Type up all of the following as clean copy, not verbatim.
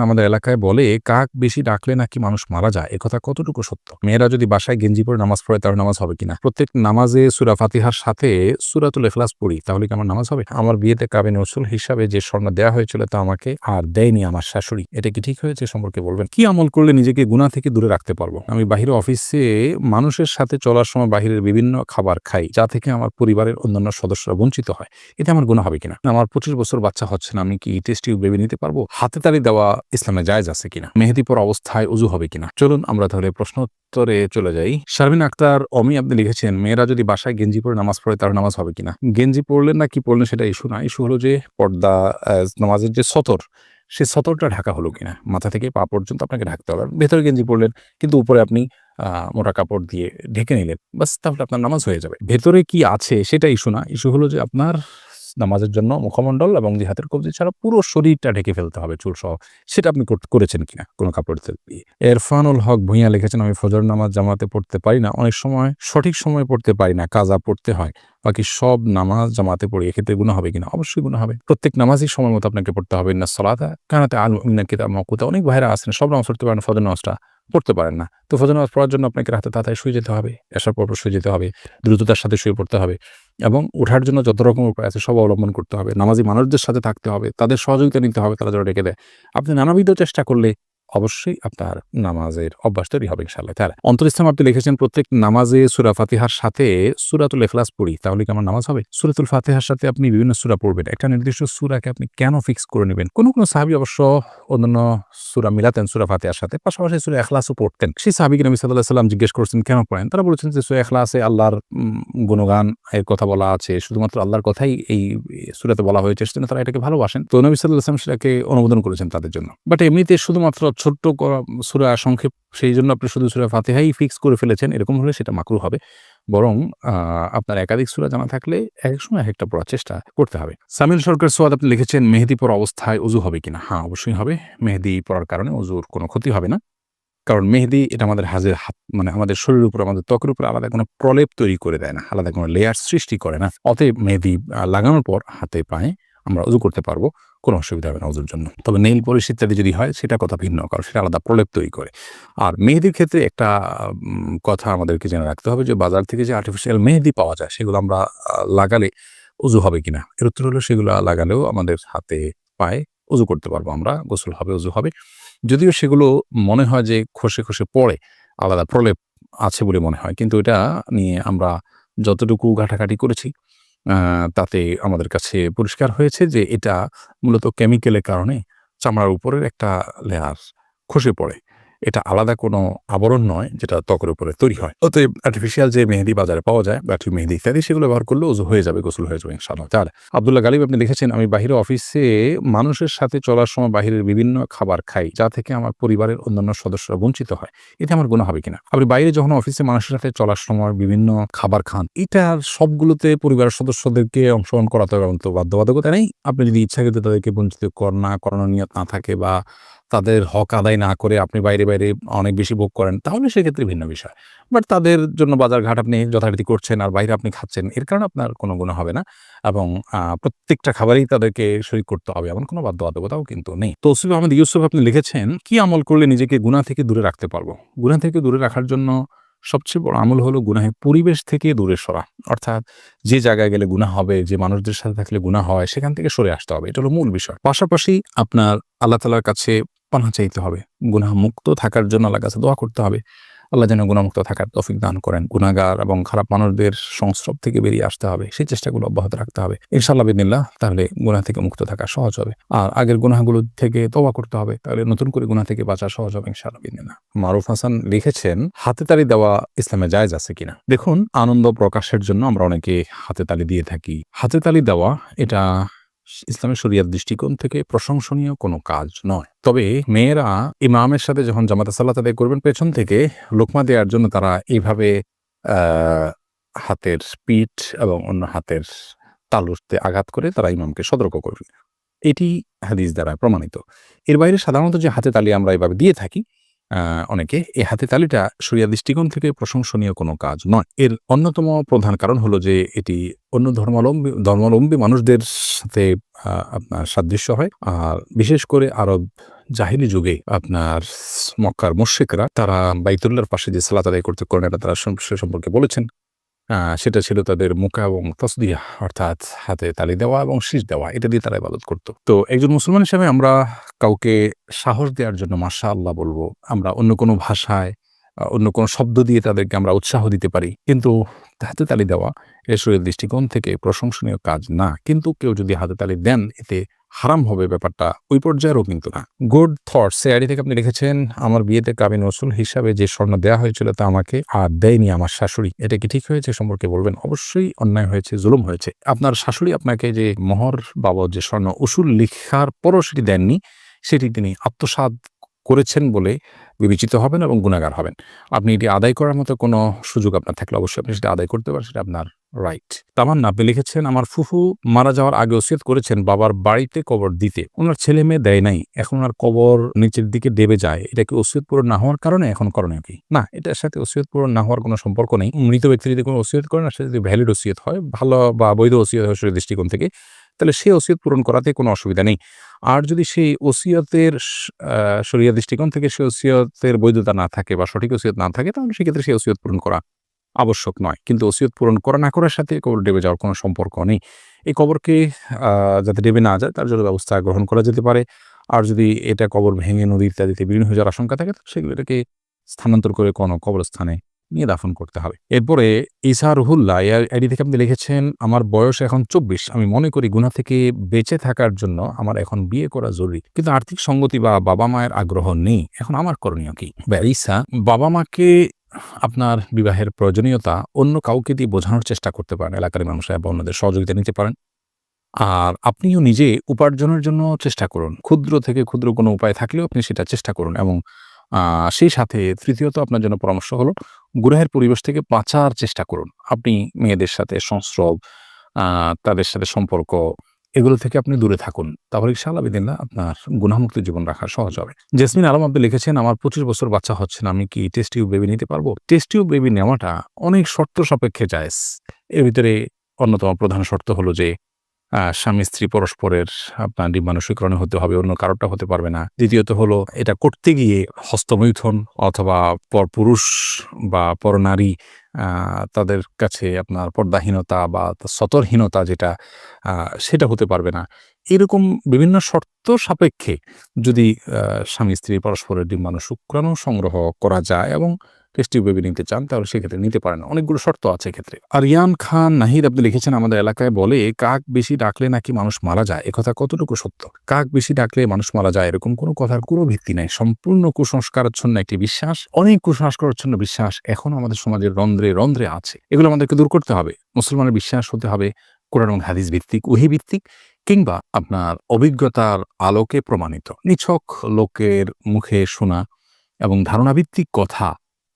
আমাদের এলাকায় বলে কাক বেশি ডাকলে নাকি মানুষ মারা যায়। একথা কতটুকু সত্য? মেয়েরা যদি বাসায় গেঞ্জি পরে নামাজ পড়ে তাহলে নামাজ হবে কিনা? প্রত্যেক নামাজে সূরা ফাতিহার সাথে সূরাতুল ইখলাস পড়ি তাহলে কি আমার নামাজ হবে? আমার বিয়েতে কাবিন রসুল হিসাবে যে স্বর্ণ দেয়া হয়েছিল তা আমাকে আর দেয়নি আমার শাশুড়ি। এটা কি ঠিক হয়েছে সম্পর্কে বলবেন? কি আমল করলে নিজেকে গুনাহ থেকে দূরে রাখতে পারবো? আমি বাহিরে অফিসে মানুষের সাথে চলার সময় বাহিরের বিভিন্ন খাবার খাই যা থেকে আমার পরিবারের অন্যান্য সদস্যরা বঞ্চিত হয়। এতে আমার গুনাহ হবে কিনা? আমার ২৫ বছর বাচ্চা হচ্ছে না, আমি কি টেস্ট টিউব বেবি নিতে পারবো? হাতে তালি দেওয়া ইসলামে জায়েজ আছে কিনা? মেহেদি পরা অবস্থায় ওযু হবে কিনা? চলুন আমরা তাহলে প্রশ্নোত্তরে চলে যাই। শারমিন আক্তার অমি আপনি লিখেছেন, মেয়েরা যদি বাসায় গেঞ্জি পরে নামাজ পড়ে তাহলে নামাজ হবে কিনা? গেঞ্জি পড়লেন না কি পড়লেন সেটা ইস্যু না। ইস্যু হলো যে পর্দা নামাজের যে সতর, সে সতরটা ঢাকা হলো কিনা? মাথা থেকে পা পর্যন্ত আপনাকে ঢাকতে হবে। ভেতরে গেঞ্জি পড়লেন কিন্তু উপরে আপনি মোটা কাপড় দিয়ে ঢেকে নিলেন। বাস তাহলে আপনার নামাজ হয়ে যাবে। ভেতরে কি আছে সেটা ইস্যু না। ইস্যু হলো যে আপনার নামাজের জন্য মুখমণ্ডল এবং যে হাতের কবজি ছাড়া পুরো শরীরটা ঢেকে ফেলতে হবে চুলসহ। সেটা আপনি করেছেন কিনা কোনো কাপড় দিয়ে? এরফানুল হক ভূঁইয়া লিখেছেন, আমি ফজর নামাজ জামাতে পড়তে পারি না। অনেক সময় সঠিক সময়ে পড়তে পারি না, কাজা পড়তে হয়। বাকি সব নামাজ জামাতে পড়ি। এক্ষেত্রে গুনাহ হবে কিনা? অবশ্যই গুনাহ হবে। প্রত্যেক নামাজই সময় মতো আপনাকে পড়তে হবে। ইন্নাস সালাতা কানাত আল মুমিনিনা কিতাবাম মাওকুতা। অনেক ভাইরা আছেন সব নামাজ পড়তে পারেন, ফজর নামাজটা পড়তে পারেন না। তো ফজর নামাজ পড়ার জন্য আপনাকে রাতে তাড়াতাড়ি শুয়ে যেতে হবে। এশার পরপর শুয়ে যেতে হবে। দ্রুততার সাথে শুয়ে পড়তে হবে এবং ওঠার জন্য যত রকম উপায় আছে সব অবলম্বন করতে হবে। নামাজি মানুষদের সাথে থাকতে হবে। তাদের সহযোগিতা নিতে হবে, তারা যেন ডেকে দেয়। আপনি নানাবিধ চেষ্টা করলে অবশ্যই আপনার নামাজের অভ্যাস তৈরি হবে ইনশাআল্লাহ তাআলা। অন্তর ইসলাম আপনি লিখেছেন, প্রত্যেক নামাজে সূরা ফাতিহার সাথে সূরাতুল ইখলাস পড়ি তাহলে কি আমার নামাজ হবে? সূরাতুল ফাতিহার সাথে আপনি বিভিন্ন সূরা পড়বেন। একটা নির্দিষ্ট সূরাকে আপনি কেন ফিক্স করে নিবেন? কোন সাহাবী অবশ্য অন্যান্য সূরা মিলাতেন সূরা ফাতিহার সাথে, পাশাপাশি সূরা ইখলাসও পড়তেন। সেই সাহাবীকে নবী সাল্লাল্লাহু আলাইহি ওয়াসাল্লাম জিজ্ঞেস করছেন কেন পড়েন? তারা বলেছেন যে সূরা ইখলাসে আল্লাহর গুণগান এর কথা বলা আছে। শুধুমাত্র আল্লাহর কথাই এই সূরাতে বলা হয়েছে। সেজন্য তারা এটাকে ভালোবাসেন। তো নবী সাল্লাল্লাহু আলাইহি ওয়াসাল্লাম সেটাকে অনুমোদন করেছেন তাদের জন্য। বাট এমনিতে শুধুমাত্র ছোট্ট সূরা সংক্ষেপ, সেইজন্য আপনি শুধু সূরা ফাতিহাই ফিক্স করে ফেলেছেন, এরকম হলে সেটা মাকরুহ হবে। বরং আপনার একাধিক সূরা জানা থাকলে একেক সময় একেকটা পড়ার চেষ্টা করতে হবে। সামিল সরকার সোয়াদ আপনি লিখেছেন, মেহেদি পরা অবস্থায় ওযু হবে কিনা? হ্যাঁ, অবশ্যই হবে। মেহেদি পরার কারণে ওযুর কোনো ক্ষতি হবে না। কারণ মেহেদি এটা আমাদের মানে আমাদের শরীরের উপর, আমাদের ত্বকের উপর আলাদা কোনো প্রলেপ তৈরি করে দেয় না। আলাদা কোনো লেয়ার সৃষ্টি করে না। অতএব মেহেদি লাগানোর পর হাতে পায়ে আমরা ওযু করতে পারবো। কোনো অসুবিধা হবে না ওযুর জন্য। তবে নেইল পলিশ ইত্যাদি যদি হয় সেটা কথা ভিন্ন। কারণ সেটা আলাদা প্রলেপ তৈরি করে। আর মেহেদির ক্ষেত্রে একটা কথা আমাদেরকে জেনে রাখতে হবে যে বাজার থেকে যে আর্টিফিশিয়াল মেহেদি পাওয়া যায় সেগুলো আমরা লাগালে ওযু হবে কিনা? এর উত্তর হলো সেগুলা লাগালেও আমাদের হাতে পায়ে ওযু করতে পারবো আমরা। গোসল হবে, ওযু হবে। যদিও সেগুলো মনে হয় যে খসে, খসে পড়ে, আলাদা প্রলেপ আছে বলে মনে হয়। কিন্তু এটা নিয়ে আমরা যতটুকু ঘাটাঘাটি করেছি আ তাতে আমাদের কাছে পরিষ্কার হয়েছে যে এটা মূলত কেমিক্যালের কারণে চামড়ার উপরের একটা লেয়ার খসে পড়ে। এটা আলাদা কোনো আবরণ নয় যেটা ত্বকের উপরে তৈরি হয়। অতএব আর্টিফিশিয়াল যে মেহেদি বাজারে পাওয়া যায়, বাটি মেহেদি ইত্যাদি সেগুলো ব্যবহার করলে ওযু হয়ে যাবে, গোসল হয়ে যাবে ইনশাআল্লাহ তাআলা। আব্দুল্লাহ গালিব আপনি লিখেছেন, আমি বাহিরে অফিসে মানুষের সাথে চলার সময় বাহিরের বিভিন্ন খাবার খাই যা থেকে আমার পরিবারের অন্যান্য সদস্যরা বঞ্চিত হয়। এতে আমার গুনাহ হবে কিনা? আপনি বাইরে যখন অফিসে মানুষের সাথে চলার সময় বিভিন্ন খাবার খান, এটার সবগুলোতে পরিবারের সদস্যদেরকে অংশগ্রহণ করাতে হবে এমন তো বাধ্যবাধকতা নেই। আপনি যদি ইচ্ছাকৃত তাদেরকে বঞ্চিত না করানোর নিয়ত না থাকে বা তাদের হক আদায় না করে আপনি বাইরে, বাইরে অনেক বেশি ভোগ করেন তাহলে সেক্ষেত্রে ভিন্ন বিষয়। বাট তাদের জন্য বাজার-ঘাট আপনি যথারীতি করছেন আর বাইরে আপনি খাচ্ছেন। এর কারণে আপনার কোনো গুনাহ হবে না এবং প্রত্যেকটা খাবারেই তাদেরকে শরিক করতে হবে এমন কোনো বাধ্যবাধকতাও কিন্তু নেই। তৌসিফ আহমেদ ইউসুফ আপনি লিখেছেন, কি আমল করলে নিজেকে গুনাহ থেকে দূরে রাখতে পারবো? গুনাহ থেকে দূরে রাখার জন্য সবচেয়ে বড় আমল হলো গুনাহের পরিবেশ থেকে দূরে সরা। অর্থাৎ যে জায়গায় গেলে গুনাহ হবে, যে মানুষদের সাথে থাকলে গুনাহ হয় সেখান থেকে সরে আসতে হবে। এটা হলো মূল বিষয়। পাশাপাশি আপনার আল্লাহ তাআলার কাছে পানাহ চাইতে হবে। গুনাহ মুক্ত থাকার জন্য আল্লাহর কাছে দোয়া করতে হবে। আল্লাহ যেন গুনাহমুক্ত থাকার তৌফিক দান করেন। গুনাহগার এবং খারাপ মানুষদের সংস্রব থেকে বেরিয়ে আসতে হবে। সেই চেষ্টাগুলো অব্যাহত রাখতে হবে। ইনশাআল্লাহ বিইذনিল্লাহ তাহলে গুনাহ থেকে মুক্ত থাকা সহজ হবে। আর আগের গুনাহগুলো থেকে তওবা করতে হবে। তাহলে নতুন করে গুনাহ থেকে বাঁচা সহজ হবে ইনশাআল্লাহ বিইذনিল্লাহ। মারুফ হাসান লিখেছেন, হাতে তালি দেওয়া ইসলামে জায়েজ আছে কিনা? দেখুন, আনন্দ প্রকাশের জন্য আমরা অনেকে হাতে তালি দিয়ে থাকি। হাতে তালি দেওয়া এটা ইসলামের শরিয়ার দৃষ্টিকোণ থেকে প্রশংসনীয় কোনো কাজ নয়। তবে মেয়েরা ইমামের সাথে যখন জামাতে সালাত আদায় করবেন পেছন থেকে লোকমা দেওয়ার জন্য তারা এইভাবে আ হাতের পিঠ এবং অন্য হাতের তালুতে আঘাত করে তারা ইমামকে সতর্ক করবে। এটি হাদিস দ্বারা প্রমাণিত। এর বাইরে সাধারণত যে হাতে তালি আমরা এভাবে দিয়ে থাকি অনেকে, এই হাতে তালিটা শরিয়া দৃষ্টিকোণ থেকে প্রশংসনীয় কোনো কাজ নয়। এর অন্যতম প্রধান কারণ হলো যে এটি অন্য ধর্মাবলম্বী মানুষদের সাথে আপনার সাদৃশ্য হয়। আর বিশেষ করে আরব জাহিলি যুগে আপনার মক্কার মুশরিকরা তারা বাইতুল্লাহর পাশে যে সালাত আদায় করতে করেন এটা তারা সে সম্পর্কে বলেছেন। সেটা ছিল তাদের মুকা এবং তাসদিয়া অর্থাৎ হাতে তালি দেওয়া এবং শীষ দেওয়া এটা দিয়ে তারা ইবাদত করত। তো একজন মুসলমান হিসেবে আমরা কাউকে সাহস দেওয়ার জন্য মাশাআল্লাহ বলবো। আমরা অন্য কোনো ভাষায় অন্য কোনো শব্দ দিয়ে তাদেরকে আমরা উৎসাহ দিতে পারি। কিন্তু হাতে তালি দেওয়া এটা শরীয়তের দৃষ্টিকোণ থেকে প্রশংসনীয় কাজ না। কিন্তু কেউ যদি হাতে তালি দেন এতে হারাম হবে ব্যাপারটা ওই পর্যায়েরও কিন্তু না। গুড থটস এই আইডি থেকে আপনি লিখেছেন, আমার বিয়েতে কাবিন ওসুল হিসাবে যে স্বর্ণ দেওয়া হয়েছিল তা আমাকে আর দেয়নি আমার শাশুড়ি। এটা কি ঠিক হয়েছে সম্পর্কে বলবেন? অবশ্যই অন্যায় হয়েছে, জুলুম হয়েছে। আপনার শাশুড়ি আপনাকে যে মোহর বাবদ যে স্বর্ণ উসুল লিখার পরও সেটি দেননি, সেটি তিনি আত্মসাৎ করেছেন বলে বিবেচিত হবেন এবং গুনাহগার হবেন। আপনি এটি আদায় করার মতো কোনো সুযোগ আপনার থাকলে অবশ্যই আপনি সেটা আদায় করতে পারেন, সেটা আপনার রাইট। তামান্না আপনি লিখেছেন, আমার ফুফু মারা যাওয়ার আগে ওসিয়ত করেছেন বাবার বাড়িতে কবর দিতে। ওনার ছেলে মেয়ে দেয় নাই, এখন ওনার কবর নিচের দিকে দেবে যায়। এটা কি ওসিয়ত পূরণ না হওয়ার কারণে এখন করণীয় কি? না, এটার সাথে ওসিয়ত পূরণ না হওয়ার কোনো সম্পর্ক নেই। মৃত ব্যক্তি যদি কোনো ওসিয়ত করেন, সেটা যদি ভ্যালিড ওসিয়ত হয়, ভালো বা বৈধ ওসিয়ত হয় শরীয়তের দৃষ্টিকোণ থেকে, তাহলে সেই ওসিয়ত পূরণ করাতে কোনো অসুবিধা নেই। আর যদি সেই ওসিয়তের শরিয়া দৃষ্টিকোণ থেকে সেই ওসিয়তের বৈধতা না থাকে বা সঠিক ওসিয়ত না থাকে, তাহলে সেক্ষেত্রে সেই ওসিয়ত পূরণ করা আবশ্যক নয়। কিন্তু ওসিয়ত পূরণ করা না করার সাথে কবর ডেবে যাওয়ার কোনো সম্পর্ক নেই। এই কবরকে যাতে ডেবে না যায় তার জন্য ব্যবস্থা গ্রহণ করা যেতে পারে। আর যদি এটা কবর ভেঙে নদী ইত্যাদিতে বিলীন হয়ে যাওয়ার আশঙ্কা থাকে, সেগুলো এটাকে স্থানান্তর করে কোনো কবরস্থানে নিয়ে দাফন করতে হবে। এরপরে ঈসা রুহুল্লাহ আইডি থেকে আপনি লিখেছেন, আমার বয়স এখন ২৪। আমি মনে করি গুনাহ থেকে বেঁচে থাকার জন্য আমার এখন বিয়ে করা জরুরি। কিন্তু আর্থিক সঙ্গতি বা বাবা মায়ের আগ্রহ নেই। এখন আমার করণীয় কি? ঈসা, বাবা মাকে আপনার বিবাহের প্রয়োজনীয়তা অন্য কাউকে দিয়ে বোঝানোর চেষ্টা করতে পারেন। এলাকার মানুষরা বা অন্যদের সহযোগিতা নিতে পারেন। আর আপনিও নিজে উপার্জনের জন্য চেষ্টা করুন। ক্ষুদ্র থেকে ক্ষুদ্র কোনো উপায় থাকলেও আপনি সেটা চেষ্টা করুন এবং সেই সাথে তৃতীয়ত আপনার জন্য পরামর্শ হলো গুনাহের পরিবেশ থেকে বাঁচার চেষ্টা করুন। আপনি মেয়েদের সাথে সংস্রব, তাদের সাথে সম্পর্ক এগুলো থেকে আপনি দূরে থাকুন। তাহলে ইনশাআল্লাহ বিদিনিল্লাহ আপনার গুনাহমুক্ত জীবন রাখা সহজ হবে। জেসমিন আলম আপনি লিখেছেন, আমার ২৫ বছর বাচ্চা হচ্ছে না। আমি কি টেস্ট টিউব বেবি নিতে পারবো? টেস্ট টিউব বেবি নেওয়াটা অনেক শর্ত সাপেক্ষে জায়েজ। এর ভিতরে অন্যতম প্রধান শর্ত হলো যে স্বামী-স্ত্রী পরস্পরের আপনার ডিম্বাণুশীকরণে হতে হবে, অন্য কারোরটা হতে পারবে না। দ্বিতীয়ত হলো এটা করতে গিয়ে হস্তমৈথুন অথবা পরপুরুষ বা পরনারী তাদের কাছে আপনার পর্দাহীনতা বা সতরহীনতা যেটা সেটা হতে পারবে না। এরকম বিভিন্ন শর্ত সাপেক্ষে যদি স্বামী-স্ত্রী পরস্পরের ডিম্বাণু সংগ্রহ করা যায় এবং টেস্ট টিউব বেবি নিতে চান তাহলে সেক্ষেত্রে নিতে পারেন। অনেকগুলো শর্ত আছে এক্ষেত্রে। আরিয়ান খান নাহিদ আপনি লিখেছেন, আমাদের এলাকায় বলে কাক বেশি ডাকলে নাকি মানুষ মারা যায়। একথা কতটুকু সত্য? কাক বেশি ডাকলে মানুষ মারা যায় এরকম কোনো কথার কোনো ভিত্তি নাই। সম্পূর্ণ কুসংস্কারাচ্ছন্ন একটি বিশ্বাস, অনেক কুসংস্কারাচ্ছন্ন বিশ্বাস এখনো আমাদের সমাজের রন্ধ্রে রন্ধ্রে আছে। এগুলো আমাদেরকে দূর করতে হবে। মুসলমানের বিশ্বাস হতে হবে কোরআন এবং হাদিস ভিত্তিক, ওহী ভিত্তিক কিংবা আপনার অভিজ্ঞতার আলোকে প্রমাণিত। নিছক লোকের মুখে শোনা এবং ধারণাভিত্তিক কথা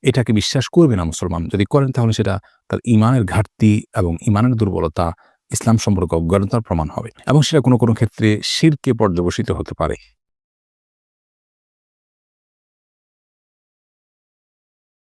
এটাকে বিশ্বাস করবে না মুসলমান। যদি করেন তাহলে সেটা তার ঈমানের ঘাটতি এবং ঈমানের দুর্বলতা, ইসলাম সম্পর্কে অজ্ঞানতার প্রমাণ হবে এবং সেটা কোনো ক্ষেত্রে শিরকে পর্যবসিত হতে পারে।